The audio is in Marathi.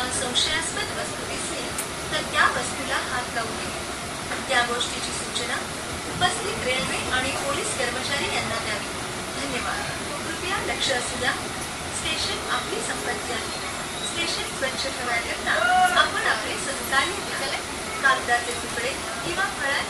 किंवा संशयास्पद वस्तू दिसली तर त्या वस्तूला हात लावू नये। त्या गोष्टीची सूचना उपस्थित रेल्वे आणि पोलीस कर्मचारी यांना द्यावी। धन्यवाद। कृपया लक्ष असू द्या, स्टेशन आपली संपत्ती आहे। स्टेशन स्वच्छ ठेवण्याकरता आपण आपले सहकार्य द्या। कागदाचे तुकडे किंवा फळा